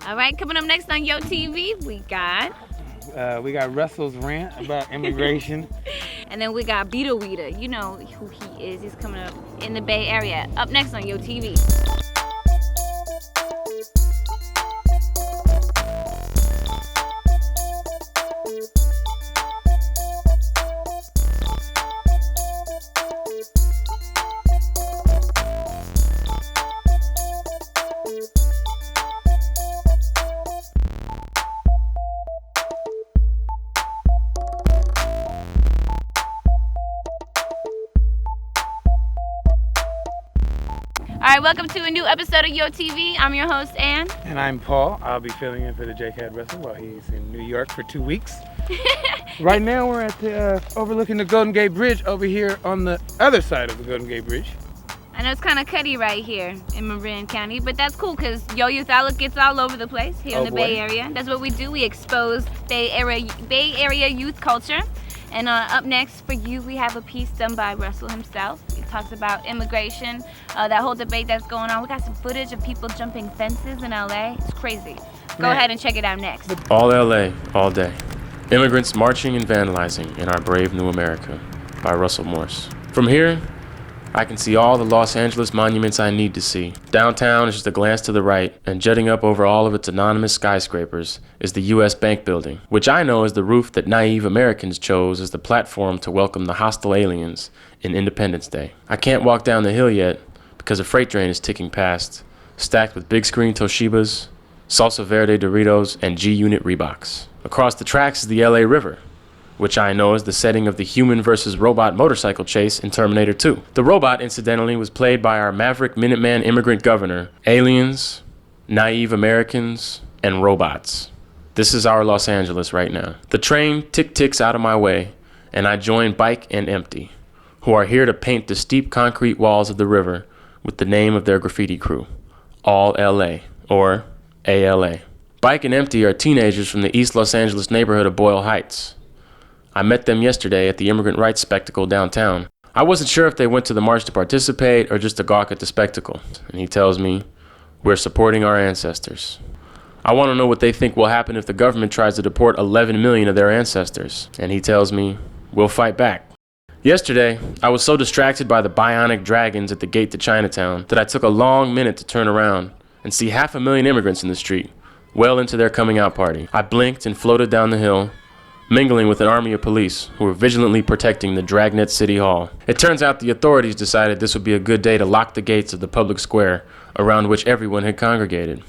All right, coming up next on YoTV, we got Russell's rant about immigration. and then we got Beta Weeda. You know who he is. He's coming up in the Bay Area. Up next on YoTV. All right, welcome to a new episode of YoTV. I'm your host, Ann. And I'm Paul. I'll be filling in for the J-Cat Russell while he's in New York for 2 weeks. Right now we're at the overlooking the Golden Gate Bridge over here on the other side of the Golden Gate Bridge. I know it's kind of cutty right here in Marin County, but that's cool because Yo Youth Outlook gets all over the place here in the Bay Area. That's what we do. We expose Bay Area youth culture. And up next for you, we have a piece done by Russell himself. He talks about immigration, that whole debate that's going on. We got some footage of people jumping fences in LA. It's crazy. Go ahead and check it out next. All LA, all day. Immigrants marching and vandalizing in our brave new America by Russell Morse. From here, I can see all the Los Angeles monuments I need to see. Downtown is just a glance to the right, and jutting up over all of its anonymous skyscrapers is the U.S. Bank Building, which I know is the roof that naive Americans chose as the platform to welcome the hostile aliens in Independence Day. I can't walk down the hill yet because a freight train is ticking past, stacked with big screen Toshibas, Salsa Verde Doritos, and G-Unit Reeboks. Across the tracks is the LA River, which I know is the setting of the human versus robot motorcycle chase in Terminator 2. The robot, incidentally, was played by our maverick Minuteman immigrant governor. Aliens, naive Americans, and robots. This is our Los Angeles right now. The train ticks out of my way, and I join Bike and Empty, who are here to paint the steep concrete walls of the river with the name of their graffiti crew, All LA, or ALA. Bike and Empty are teenagers from the East Los Angeles neighborhood of Boyle Heights. I met them yesterday at the Immigrant Rights Spectacle downtown. I wasn't sure if they went to the march to participate or just to gawk at the spectacle. And he tells me, we're supporting our ancestors. I want to know what they think will happen if the government tries to deport 11 million of their ancestors. And he tells me, we'll fight back. Yesterday, I was so distracted by the bionic dragons at the gate to Chinatown that I took a long minute to turn around and see 500,000 immigrants in the street, well into their coming out party. I blinked and floated down the hill, mingling with an army of police who were vigilantly protecting the Dragnet City Hall. It turns out the authorities decided this would be a good day to lock the gates of the public square around which everyone had congregated.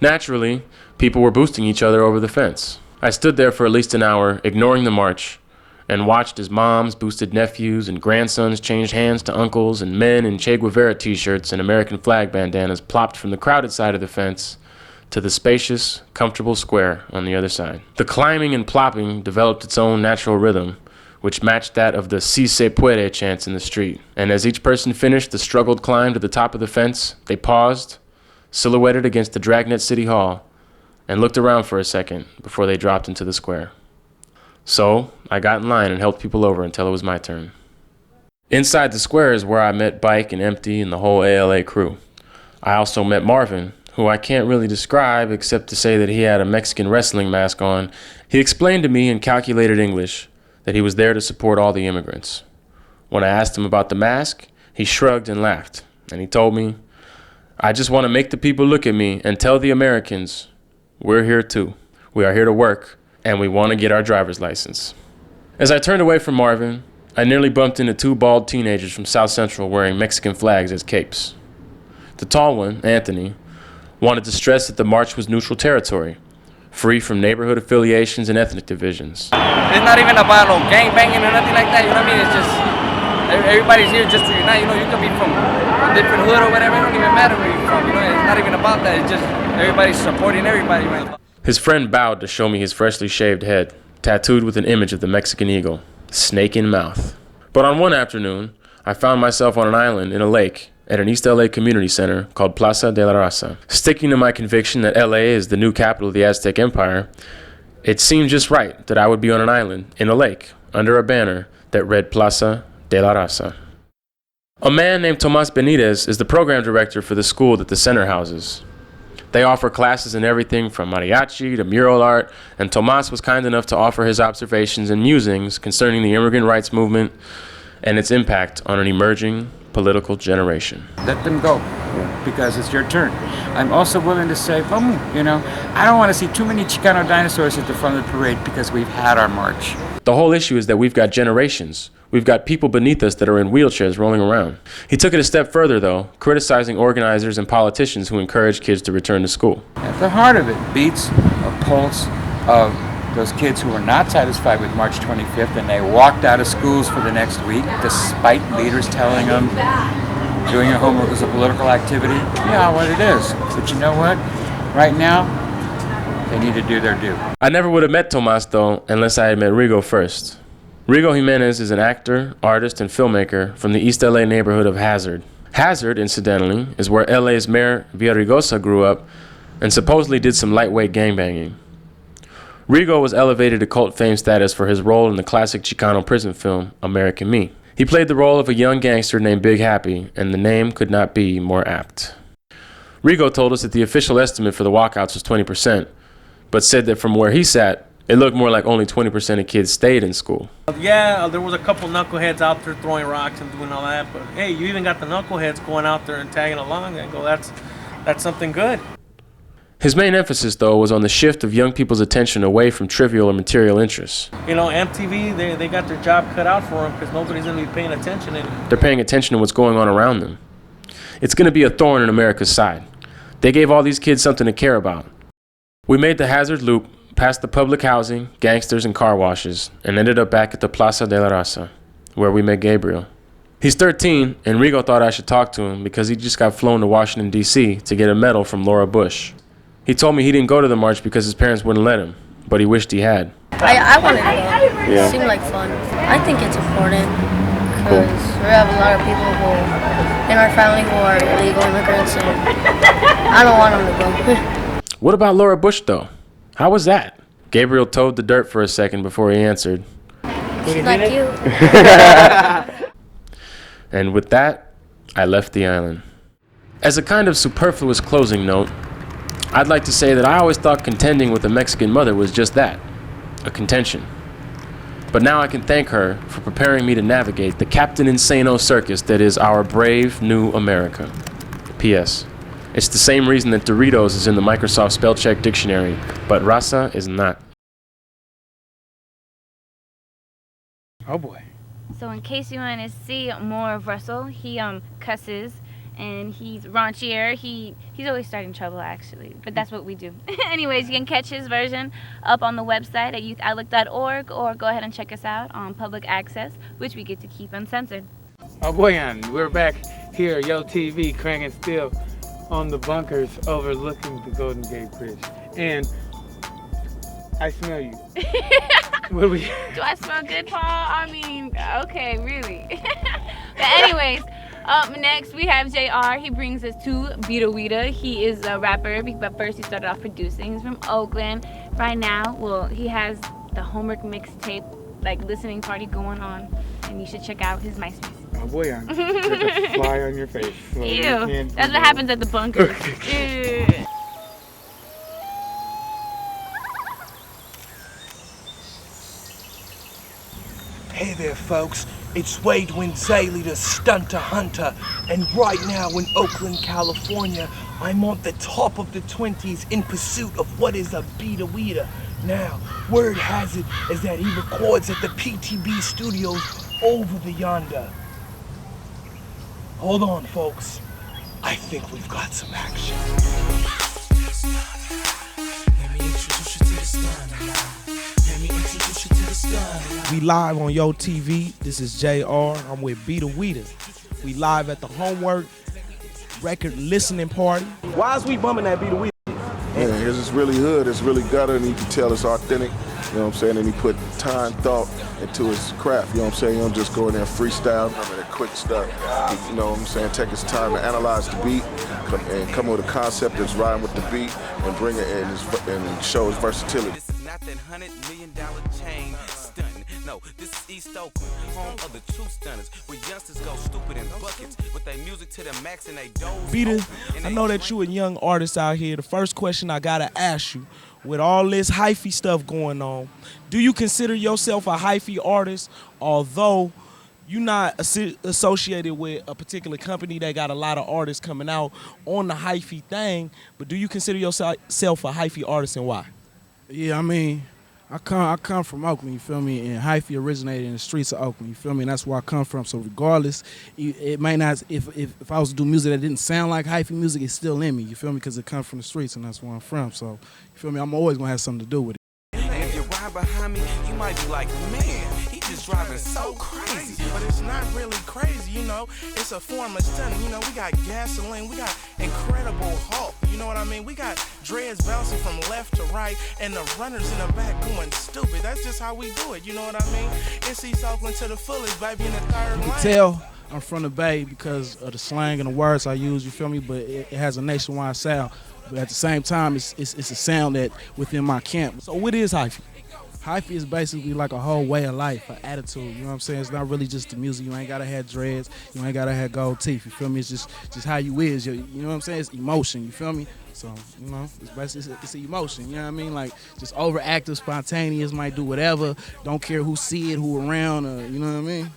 Naturally, people were boosting each other over the fence. I stood there for at least an hour, ignoring the march, and watched as moms boosted nephews and grandsons changed hands to uncles, and men in Che Guevara t-shirts and American flag bandanas plopped from the crowded side of the fence to the spacious, comfortable square on the other side. The climbing and plopping developed its own natural rhythm, which matched that of the Si se puede chants in the street. And as each person finished the struggled climb to the top of the fence, they paused, silhouetted against the Dragnet City Hall, and looked around for a second before they dropped into the square. So, I got in line and helped people over until it was my turn. Inside the square is where I met Bike and Empty and the whole ALA crew. I also met Marvin, who I can't really describe except to say that he had a Mexican wrestling mask on. He explained to me in calculated English that he was there to support all the immigrants. When I asked him about the mask, he shrugged and laughed, and he told me, I just want to make the people look at me and tell the Americans, we're here too. We are here to work, and we want to get our driver's license. As I turned away from Marvin, I nearly bumped into 2 bald teenagers from South Central wearing Mexican flags as capes. The tall one, Anthony, wanted to stress that the march was neutral territory, free from neighborhood affiliations and ethnic divisions. It's not even about no gang banging or nothing like that, you know what I mean? It's just, everybody's here just to unite, you know, you could be from a different hood or whatever, it don't even matter where you're from, you know, it's not even about that, it's just everybody's supporting everybody, man. His friend bowed to show me his freshly shaved head, tattooed with an image of the Mexican eagle, snake in mouth. But on one afternoon, I found myself on an island in a lake at an East LA community center called Plaza de la Raza. Sticking to my conviction that LA is the new capital of the Aztec Empire, it seemed just right that I would be on an island in a lake under a banner that read Plaza de la Raza. A man named Tomas Benitez is the program director for the school that the center houses. They offer classes in everything from mariachi to mural art, and Tomas was kind enough to offer his observations and musings concerning the immigrant rights movement and its impact on an emerging political generation. Let them go, because it's your turn. I'm also willing to say, you know, I don't want to see too many Chicano dinosaurs at the front of the parade because we've had our march. The whole issue is that we've got generations. We've got people beneath us that are in wheelchairs rolling around. He took it a step further, though, criticizing organizers and politicians who encourage kids to return to school. At the heart of it beats a pulse of those kids who were not satisfied with March 25th, and they walked out of schools for the next week despite leaders telling them doing your homework is a political activity. Yeah, what it is. But you know what? Right now, they need to do their due. I never would have met Tomas, though, unless I had met Rigo first. Rigo Jimenez is an actor, artist, and filmmaker from the East LA neighborhood of Hazard. Hazard, incidentally, is where LA's Mayor Villaraigosa grew up and supposedly did some lightweight gangbanging. Rigo was elevated to cult fame status for his role in the classic Chicano prison film, American Me. He played the role of a young gangster named Big Happy, and the name could not be more apt. Rigo told us that the official estimate for the walkouts was 20%, but said that from where he sat, it looked more like only 20% of kids stayed in school. Yeah, there was a couple knuckleheads out there throwing rocks and doing all that, but hey, you even got the knuckleheads going out there and tagging along, and go, that's something good. His main emphasis, though, was on the shift of young people's attention away from trivial or material interests. You know, MTV, they got their job cut out for them because nobody's going to be paying attention anymore. They're paying attention to what's going on around them. It's going to be a thorn in America's side. They gave all these kids something to care about. We made the Hazard Loop, past the public housing, gangsters, and car washes, and ended up back at the Plaza de la Raza, where we met Gabriel. He's 13, and Rigo thought I should talk to him because he just got flown to Washington, D.C. to get a medal from Laura Bush. He told me he didn't go to the march because his parents wouldn't let him, but he wished he had. I wanted to go. Yeah. It seemed like fun. I think it's important because we have a lot of people in our family who are illegal immigrants, and I don't want them to go. What about Laura Bush, though? How was that? Gabriel toed the dirt for a second before he answered. She's like you. And with that, I left the island. As a kind of superfluous closing note, I'd like to say that I always thought contending with a Mexican mother was just that, a contention. But now I can thank her for preparing me to navigate the Captain Insano circus that is our brave new America. P.S. It's the same reason that Doritos is in the Microsoft Spell Check Dictionary, but Raza is not. Oh boy. So in case you want to see more of Russell, he cusses and he's raunchier. He's always starting trouble, actually, but that's what we do. Anyways, you can catch his version up on the website at youthoutlook.org, or go ahead and check us out on Public Access, which we get to keep uncensored. Oh boy, and we're back here at YoTV, cranking still on the bunkers overlooking the Golden Gate Bridge, and I smell you. What do we? Do I smell good, Paul? I mean, okay, really. But anyways, up next we have JR. He brings us to Beta Weeda. He is a rapper, but first he started off producing. He's from Oakland. Right now, well, he has the homework mixtape, like, listening party going on, and you should check out his MySpace. Oh boy, you got a fly on your face. So ew, that's what happens at the bunkers. Ew. Hey there, folks. It's Wade Winzaley, the stunter hunter, and right now in Oakland, California, I'm on the top of the 20s in pursuit of what is a Beta Weeda. Now, word has it is that he records at the PTB studios over the yonder. Hold on, folks. I think we've got some action. Let me introduce you to the stunner. We live on YoTV. This is JR. I'm with Beta Weeda. We live at the Homework record listening party. Why is we bumming that Beta Weeda? Man, it's really hood, it's really gutter, and you can tell it's authentic. You know what I'm saying? And he put time, thought into his craft. You know what I'm saying? You don't just go in there freestyle, I mean, that quick stuff. You know what I'm saying? Take his time to analyze the beat and come up with a concept that's rhyme with the beat and bring it in and show his versatility. This is not that $100 million chain stunting. No, this is East Oakland, home of the true stunners, where youngsters go stupid in buckets with their music to the max and they doze. Beta, I know that you a young artist out here. The first question I gotta ask you, with all this hyphy stuff going on, do you consider yourself a hyphy artist, although you're not associated with a particular company that got a lot of artists coming out on the hyphy thing, but do you consider yourself a hyphy artist, and why? Yeah, I mean, I come from Oakland, you feel me, and hyphy originated in the streets of Oakland, you feel me, and that's where I come from. So regardless, it may not, if I was to do music that didn't sound like hyphy music, it's still in me, you feel me, because it comes from the streets and that's where I'm from. So, you feel me, I'm always going to have something to do with it. And if you ride behind me, you might be like, man, he just driving so crazy. But it's not really crazy, you know. It's a form of stunning. You know, we got gasoline, we got incredible Hulk. You know what I mean? We got dreads bouncing from left to right, and the runners in the back going stupid. That's just how we do it. You know what I mean? It's East Oakland to the fullest, baby, in the third lane. You can tell I'm from the Bay because of the slang and the words I use. You feel me? But it has a nationwide sound. But at the same time, it's a sound that within my camp. So what is hyphy? Hyphy is basically like a whole way of life, an attitude, you know what I'm saying? It's not really just the music. You ain't gotta have dreads, you ain't gotta have gold teeth, you feel me? It's just how you is, you know what I'm saying? It's emotion, you feel me? So, you know, it's basically, it's an emotion, you know what I mean? Like, just overactive, spontaneous, might do whatever, don't care who see it, who around, you know what I mean?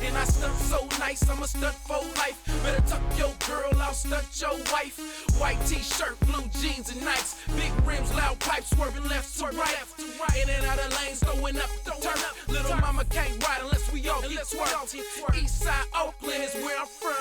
And I stunt so nice, I'm a stunt for life. Better tuck your girl, I'll stunt your wife. White t-shirt, blue jeans and Nikes. Big rims, loud pipes, swerving left to right. In and out of lanes, throwing up the turf. Little mama can't ride unless we all get twerked. East side Oakland is where I'm from.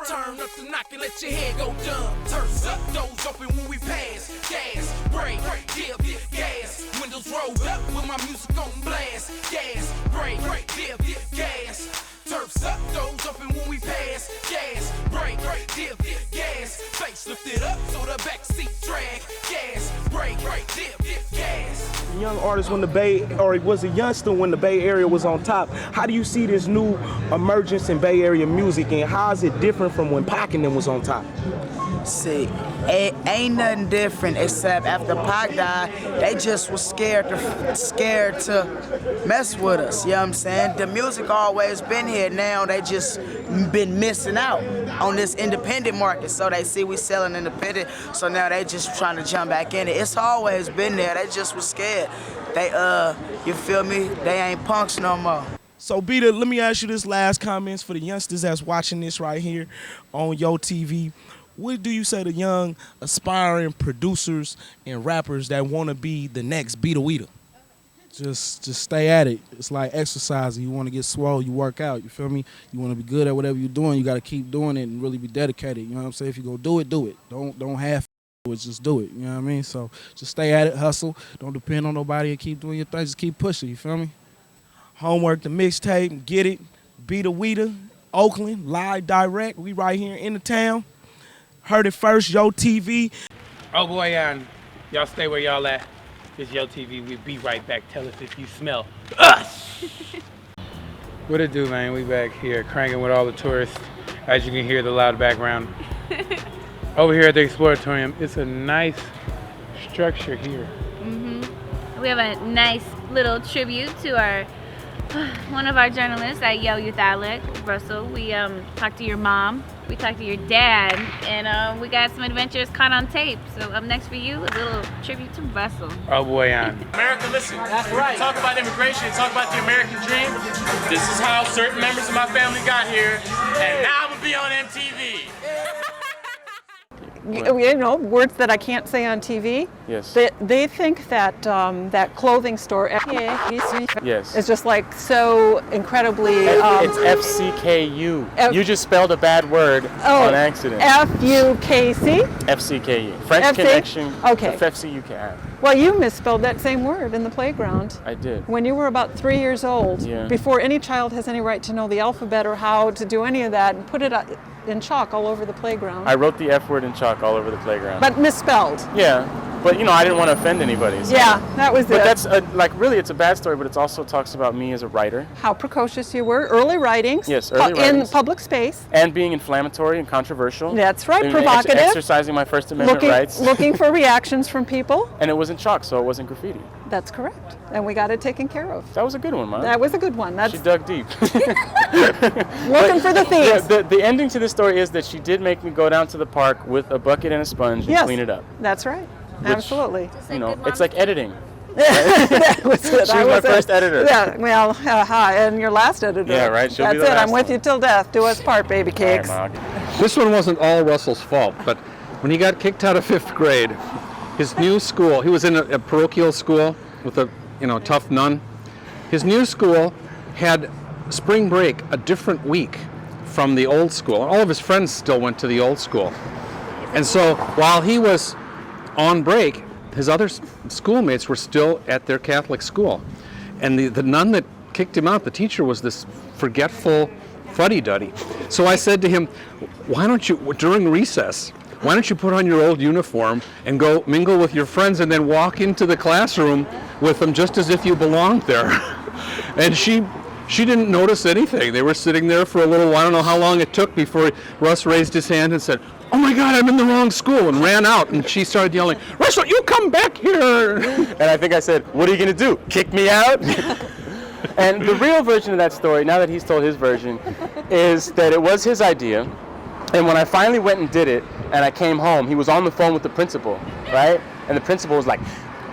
Turn up the knock and let your head go dumb. Turns up, doors open when we pass. Gas, brake, dip, gas. Windows rolled up with my music on blast. Gas, brake, dip, gas. Turfs up, doors open when we pass. Gas, brake, dip, gas. Face lifted up so the back seat drag. Gas, brake, dip, gas. Young artist when the Bay, or was a youngster when the Bay Area was on top. How do you see this new emergence in Bay Area music, and how is it different from when Pac and them was on top? See, it ain't nothing different except after Pac died, they just was scared to mess with us, you know what I'm saying? The music always been here, now they just been missing out on this independent market, so they see we selling independent, so now they just trying to jump back in it. It's always been there, they just was scared. They, you feel me? They ain't punks no more. So, Beta, let me ask you this last comments for the youngsters that's watching this right here on YoTV. What do you say to young, aspiring producers and rappers that want to be the next Beta Weeda? Just stay at it. It's like exercising. You want to get swole, you work out. You feel me? You want to be good at whatever you're doing. You got to keep doing it and really be dedicated. You know what I'm saying? If you go do it, do it. Don't half it. Just do it. You know what I mean? So just stay at it, hustle. Don't depend on nobody and keep doing your thing. Just keep pushing. You feel me? Homework, the mixtape, get it. Beta Weeda, Oakland, live, direct. We right here in the town. Heard it first, YoTV. Oh boy, y'all stay where y'all at. It's YoTV. We'll be right back. Tell us if you smell us. What it do, man? We back here cranking with all the tourists. As you can hear the loud background. Over here at the Exploratorium, it's a nice structure here. We have a nice little tribute to our one of our journalists at Yo Youth Outlet, Russell. We talked to your mom, we talked to your dad, and we got some adventures caught on tape. So up next for you, a little tribute to Russell. Oh boy, America, listen. That's right. Talk about immigration, talk about the American dream. This is how certain members of my family got here, and now I'm gonna be on MTV. You know, words that I can't say on TV. Yes. They think that that clothing store yes. is just like so incredibly. It's FCKU. You just spelled a bad word on accident. FUKC? FCKU. French Connection. Okay. FCUK. Well, you misspelled that same word in the playground. I did. When you were about 3 years old. Yeah. Before any child has any right to know the alphabet or how to do any of that, and put it in chalk all over the playground. I wrote the F word in chalk all over the playground. But misspelled. Yeah. But you know, I didn't want to offend anybody. So. Yeah, that was but it. That's like really, it's a bad story, but it also talks about me as a writer. How precocious you were, early writings. Yes, early in writings. public space. And being inflammatory and controversial. That's right, And provocative. Exercising my First Amendment rights. Looking for reactions from people. And it wasn't chalk, so it wasn't graffiti. That's correct. And we got it taken care of. That was a good one, Mom. That was a good one. She dug deep. Looking for the thieves. The ending to this story is that she did make me go down to the park with a bucket and a sponge and clean it up. That's right. Which, absolutely. You know, it's like editing. That was it. She was my first editor. Yeah, well, and your last editor. Yeah, right. She'll That's be the it. last I'm with you till death. Do us part, baby cakes. This one wasn't all Russell's fault, but when he got kicked out of 5th grade, his new school, he was in a parochial school with a tough nun. His new school had spring break a different week from the old school. All of his friends still went to the old school. And so while he was on break, his other schoolmates were still at their Catholic school. And the nun that kicked him out, the teacher, was this forgetful fuddy-duddy. So I said to him, why don't you, during recess, why don't you put on your old uniform and go mingle with your friends and then walk into the classroom with them just as if you belonged there? And she didn't notice anything. They were sitting there for a little while. I don't know how long it took before Russ raised his hand and said, oh my God, I'm in the wrong school, and ran out. And she started yelling, Russell, you come back here. And I think I said, what are you going to do? Kick me out? And the real version of that story, now that he's told his version, is that it was his idea. And when I finally went and did it, and I came home, he was on the phone with the principal, right? And the principal was like,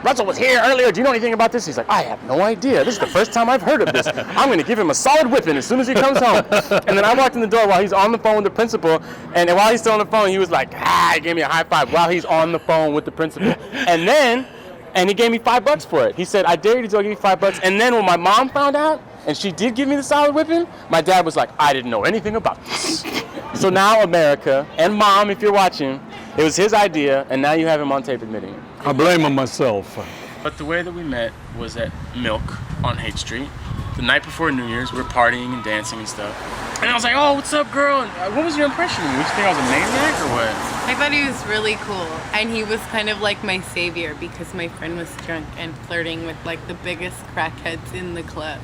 Russell was here earlier. Do you know anything about this? He's like, I have no idea. This is the first time I've heard of this. I'm going to give him a solid whipping as soon as he comes home. And then I walked in the door while he's on the phone with the principal. And while he's still on the phone, he was like, he gave me a high five while he's on the phone with the principal. And he gave me $5 for it. He said, I dare you to do it, I'll give you $5. And then when my mom found out, and she did give me the solid whipping, my dad was like, I didn't know anything about this. So now America, and Mom, if you're watching, it was his idea, and now you have him on tape admitting it. I blame him myself. But the way that we met was at Milk on Haight Street. The night before New Year's, we were partying and dancing and stuff. And I was like, oh, what's up, girl? And what was your impression of me? Did you think I was a maniac or what? I thought he was really cool. And he was kind of like my savior because my friend was drunk and flirting with like the biggest crackheads in the club.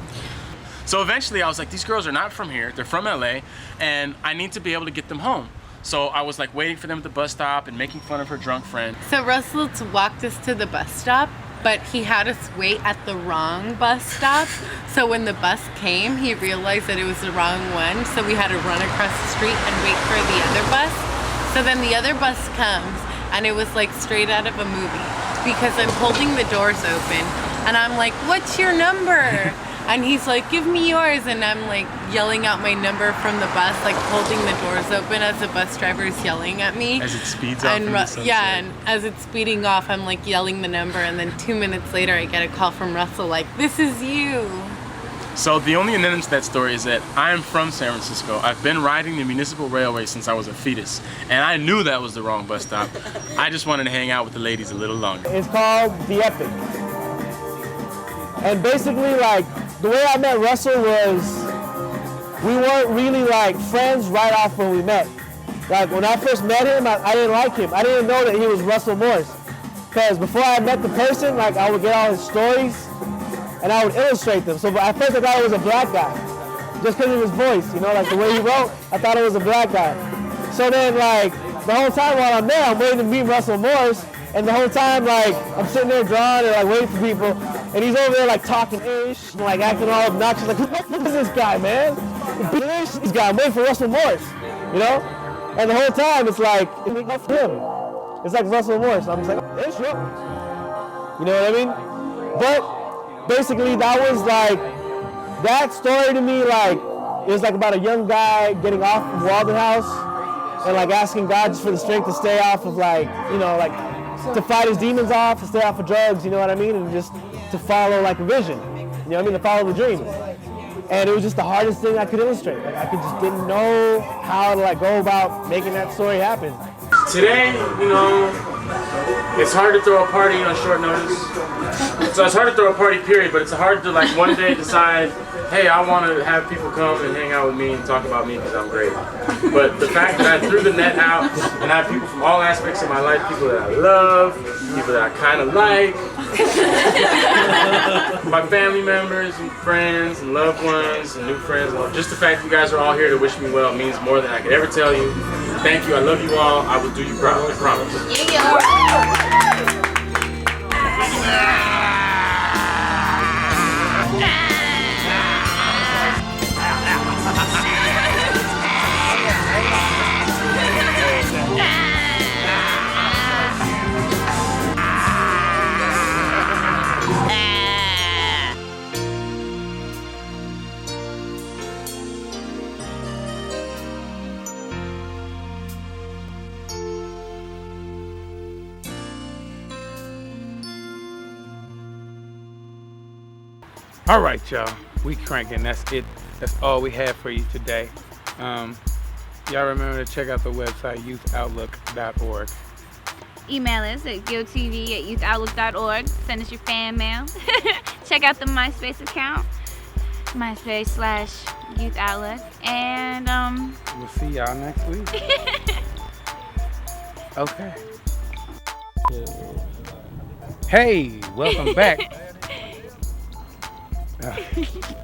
So eventually I was like, these girls are not from here. They're from LA, and I need to be able to get them home. So I was like waiting for them at the bus stop and making fun of her drunk friend. So Russell walked us to the bus stop, but he had us wait at the wrong bus stop. So when the bus came, he realized that it was the wrong one. So we had to run across the street and wait for the other bus. So then the other bus comes, and it was like straight out of a movie because I'm holding the doors open, and I'm like, what's your number? And he's like, give me yours. And I'm like yelling out my number from the bus, like holding the doors open as the bus driver is yelling at me. As it speeds off into the sunset. Yeah, and as it's speeding off, I'm like yelling the number. And then 2 minutes later, I get a call from Russell like, this is you. So the only amendment to that story is that I am from San Francisco. I've been riding the municipal railway since I was a fetus. And I knew that was the wrong bus stop. I just wanted to hang out with the ladies a little longer. It's called The Epic. And basically, like, the way I met Russell was we weren't really like friends right off when we met. Like when I first met him, I didn't like him. I didn't know that he was Russell Morris. Because before I met the person, like I would get all his stories and I would illustrate them. So at first I thought it was a black guy. Just because of his voice, you know, like the way he wrote, I thought it was a black guy. So then like the whole time while I'm there, I'm waiting to meet Russell Morris. And the whole time, like, I'm sitting there drawing and like waiting for people, and he's over there like talking ish, and, like acting all obnoxious, like, who the fuck is this guy, man? This guy, I'm waiting for Russell Morris, you know? And the whole time, it's like, it's him. It's like Russell Morris. I'm just like, it's you. You know what I mean? But basically, that was like, that story to me, like, it was like about a young guy getting off of Walden House and like asking God just for the strength to stay off of like, you know, like, to fight his demons off, to stay off of drugs, you know what I mean? And just to follow like a vision, you know what I mean? To follow the dream. And it was just the hardest thing I could illustrate. Like I just didn't know how to like go about making that story happen. Today, you know, it's hard to throw a party on short notice. So it's hard to throw a party, period, but it's hard to like one day decide, hey, I want to have people come and hang out with me and talk about me because I'm great. But the fact that I threw the net out and I have people from all aspects of my life, people that I love, people that I kind of like, my family members and friends and loved ones and new friends. Just the fact that you guys are all here to wish me well means more than I could ever tell you. Thank you. I love you all. I will do you proud. I promise. All right, y'all. We cranking. That's it. That's all we have for you today. Y'all remember to check out the website, youthoutlook.org. Email us at yotv@youthoutlook.org. Send us your fan mail. Check out the MySpace account, MySpace/YouthOutlook. And we'll see y'all next week. Okay. Hey, welcome back. I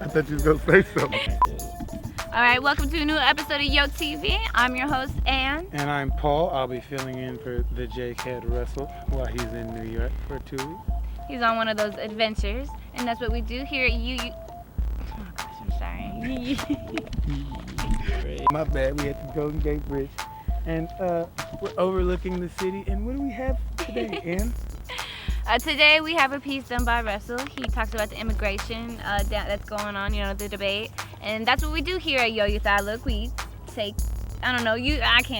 thought you was gonna say something. all right, welcome to a new episode of Yo TV. I'm your host, Ann. And I'm Paul. I'll be filling in for the J-Cat Russell while he's in New York for 2 weeks. He's on one of those adventures, and that's what we do here at oh gosh, I'm sorry. My bad, we at the Golden Gate Bridge. And we're overlooking the city. And what do we have today, Ann? Today we have a piece done by Russell. He talks about the immigration that's going on, the debate. And that's what we do here at Yo Youth Outlook. We take, I don't know, I can't